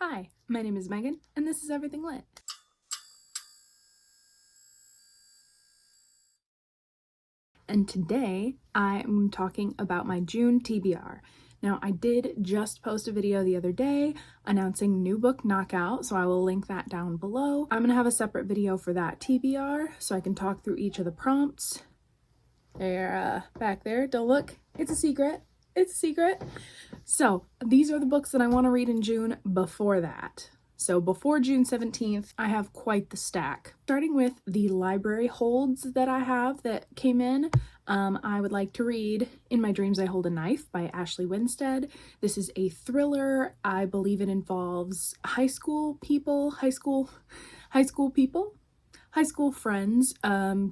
Hi, my name is Megan, and this is Everything Lit. And today I am talking about my June TBR. Now, I did just post a video the other day announcing new book Knockout, so I will link that down below. I'm gonna have a separate video for that TBR so I can talk through each of the prompts. They're back there. Don't look. It's a secret. It's a secret. So these are the books that I want to read in June before that. So before June 17th, I have quite the stack. Starting with the library holds that I have that came in, I would like to read In My Dreams I Hold a Knife by Ashley Winstead. This is a thriller. I believe it involves high school friends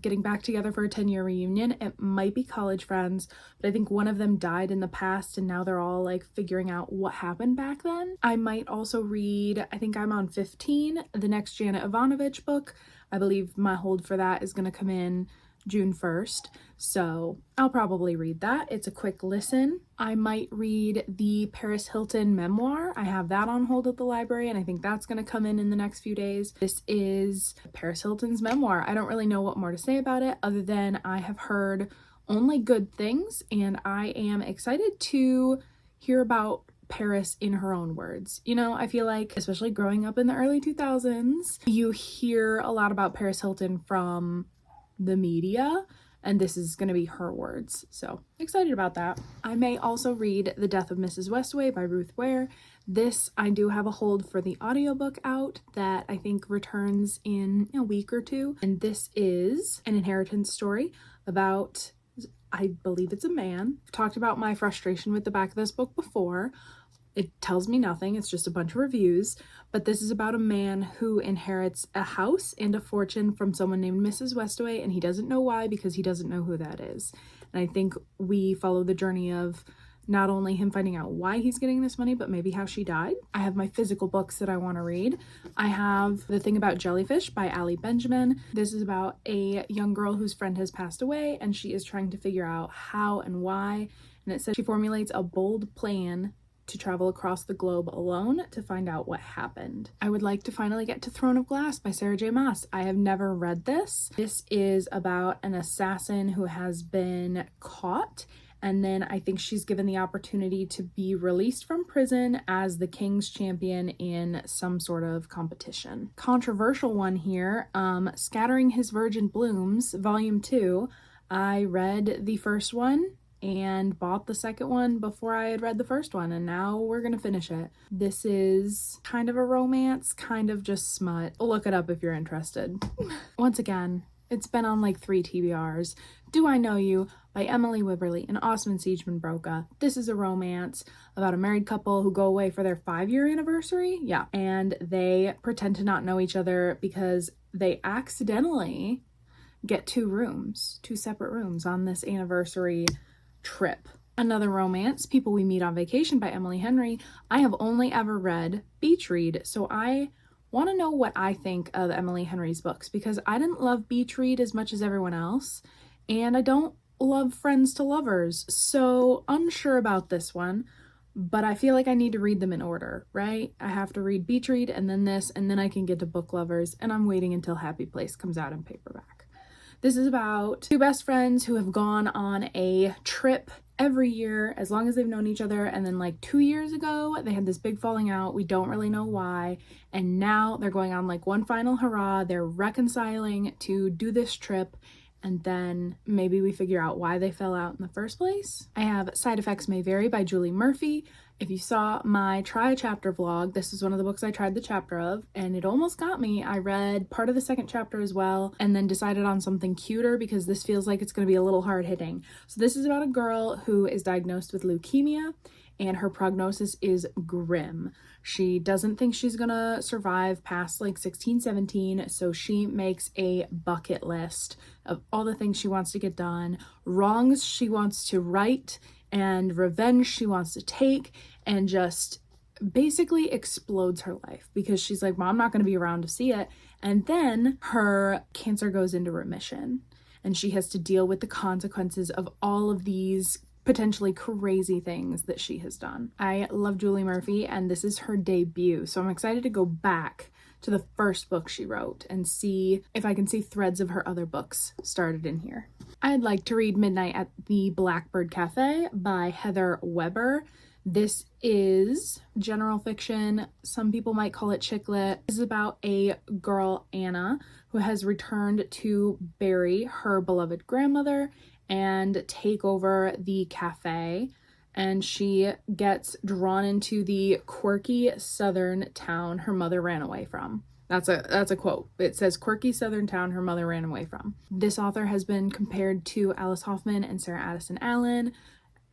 getting back together for a 10-year reunion. It might be college friends, but I think one of them died in the past and now they're all like figuring out what happened back then. I might also read, I think I'm on 15, the next Janet Ivanovich book. I believe my hold for that is going to come in June 1st, so I'll probably read that. It's a quick listen. I might read the Paris Hilton memoir. I have that on hold at the library, and I think that's going to come in the next few days. This is Paris Hilton's memoir. I don't really know what more to say about it other than I have heard only good things, and I am excited to hear about Paris in her own words. You know, I feel like, especially growing up in the early 2000s, you hear a lot about Paris Hilton from the media, and this is going to be her words, so excited about that. I may also read The Death of Mrs. Westaway by Ruth Ware. This I do have a hold for the audiobook out that I think returns in a week or two, and this is an inheritance story about, I believe it's a man. I've talked about my frustration with the back of this book before. It tells me nothing, it's just a bunch of reviews, but this is about a man who inherits a house and a fortune from someone named Mrs. Westaway, and he doesn't know why because he doesn't know who that is. And I think we follow the journey of not only him finding out why he's getting this money, but maybe how she died. I have my physical books that I want to read. I have The Thing About Jellyfish by Allie Benjamin. This is about a young girl whose friend has passed away, and she is trying to figure out how and why. And it says she formulates a bold plan to travel across the globe alone to find out what happened. I would like to finally get to Throne of Glass by Sarah J. Maas. I have never read this. This is about an assassin who has been caught, and then I think she's given the opportunity to be released from prison as the king's champion in some sort of competition. Controversial one here, Scattering His Virgin Blooms, Volume 2. I read the first one and bought the second one before I had read the first one, and now we're gonna finish it. This is kind of a romance, kind of just smut. Look it up if you're interested. Once again, it's been on like 3 TBRs. Do I Know You by Emily Wibberley and Osman Siegemund Broca. This is a romance about a married couple who go away for their 5-year anniversary. Yeah, and they pretend to not know each other because they accidentally get 2 separate rooms on this anniversary trip. Another romance, People We Meet on Vacation by Emily Henry. I have only ever read Beach Read, so I want to know what I think of Emily Henry's books because I didn't love Beach Read as much as everyone else, and I don't love Friends to Lovers, so unsure about this one, but I feel like I need to read them in order, right? I have to read Beach Read and then this, and then I can get to Book Lovers, and I'm waiting until Happy Place comes out in paperback. This is about 2 best friends who have gone on a trip every year as long as they've known each other, and then like 2 years ago they had this big falling out. We don't really know why, and now they're going on like one final hurrah. They're reconciling to do this trip, and then maybe we figure out why they fell out in the first place. I have Side Effects May Vary by Julie Murphy. If you saw my try a chapter vlog, this is one of the books I tried the chapter of, and it almost got me. I read part of the second chapter as well, and then decided on something cuter because this feels like it's going to be a little hard hitting. So this is about a girl who is diagnosed with leukemia, and her prognosis is grim. She doesn't think she's gonna survive past like 16, 17, so she makes a bucket list of all the things she wants to get done, wrongs she wants to right, and revenge she wants to take, and just basically explodes her life because she's like, well, I'm not going to be around to see it. And then her cancer goes into remission, and she has to deal with the consequences of all of these potentially crazy things that she has done. I love Julie Murphy, and this is her debut, so I'm excited to go back to the first book she wrote and see if I can see threads of her other books started in here. I'd like to read Midnight at the Blackbird Cafe by Heather Weber. This is general fiction. Some people might call it chick lit. This is about a girl, Anna, who has returned to bury her beloved grandmother and take over the cafe. And she gets drawn into the quirky southern town her mother ran away from. That's a quote. It says, quirky southern town her mother ran away from. This author has been compared to Alice Hoffman and Sarah Addison Allen.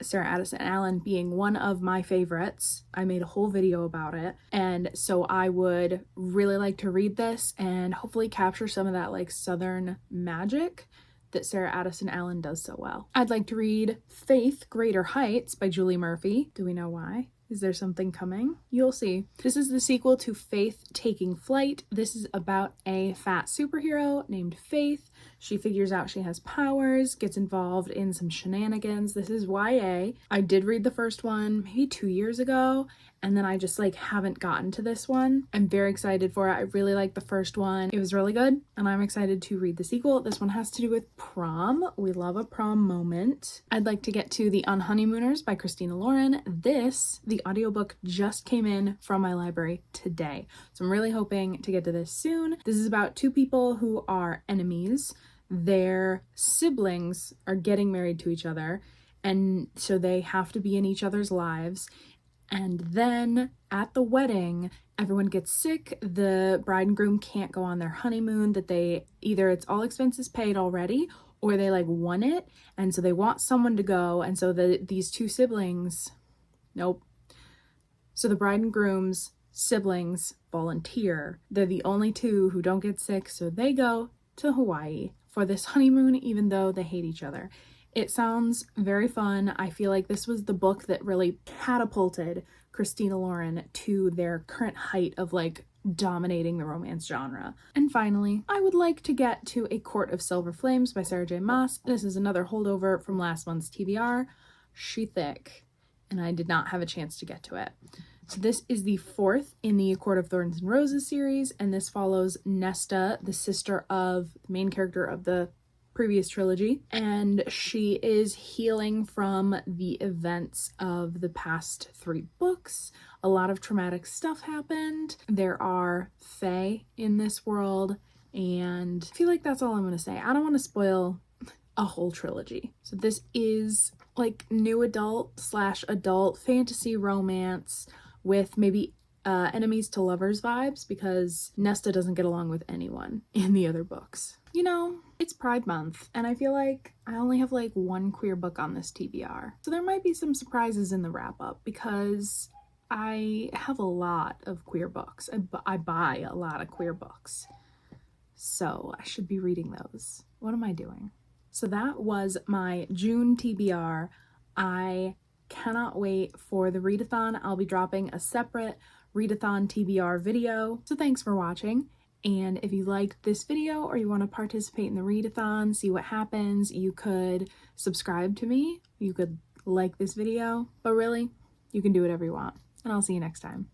Sarah Addison Allen being one of my favorites. I made a whole video about it. And so I would really like to read this and hopefully capture some of that like southern magic that Sarah Addison Allen does so well. I'd like to read Faith, Greater Heights by Julie Murphy. Do we know why? Is there something coming? You'll see. This is the sequel to Faith Taking Flight. This is about a fat superhero named Faith. She figures out she has powers, gets involved in some shenanigans. This is YA. I did read the first one maybe 2 years ago, and then I just like haven't gotten to this one. I'm very excited for it. I really liked the first one. It was really good, and I'm excited to read the sequel. This one has to do with prom. We love a prom moment. I'd like to get to The Unhoneymooners by Christina Lauren. The audiobook just came in from my library today, so I'm really hoping to get to this soon. This is about two people who are enemies. Their siblings are getting married to each other, and so they have to be in each other's lives. And then at the wedding, everyone gets sick. The bride and groom can't go on their honeymoon, that they either it's all expenses paid already or they like won it, and so they want someone to go. And so these two siblings, nope. So the bride and groom's siblings volunteer. They're the only two who don't get sick, so they go to Hawaii for this honeymoon, even though they hate each other. It sounds very fun. I feel like this was the book that really catapulted Christina Lauren to their current height of like dominating the romance genre. And finally, I would like to get to A Court of Silver Flames by Sarah J. Maas. This is another holdover from last month's TBR. She thick, and I did not have a chance to get to it. So this is the fourth in the A Court of Thorns and Roses series, and this follows Nesta, the sister of the main character of the previous trilogy, and she is healing from the events of the past 3 books. A lot of traumatic stuff happened. There are fae in this world, and I feel like that's all I'm going to say. I don't want to spoil a whole trilogy. So this is like new adult / adult fantasy romance with maybe enemies to lovers vibes, because Nesta doesn't get along with anyone in the other books. You know, it's Pride Month, and I feel like I only have like 1 queer book on this TBR. So there might be some surprises in the wrap-up, because I have a lot of queer books. I buy a lot of queer books. So I should be reading those. What am I doing? So that was my June TBR. I cannot wait for the readathon. I'll be dropping a separate Readathon TBR video. So thanks for watching. And if you liked this video or you want to participate in the readathon, see what happens, you could subscribe to me. You could like this video, but really, you can do whatever you want. And I'll see you next time.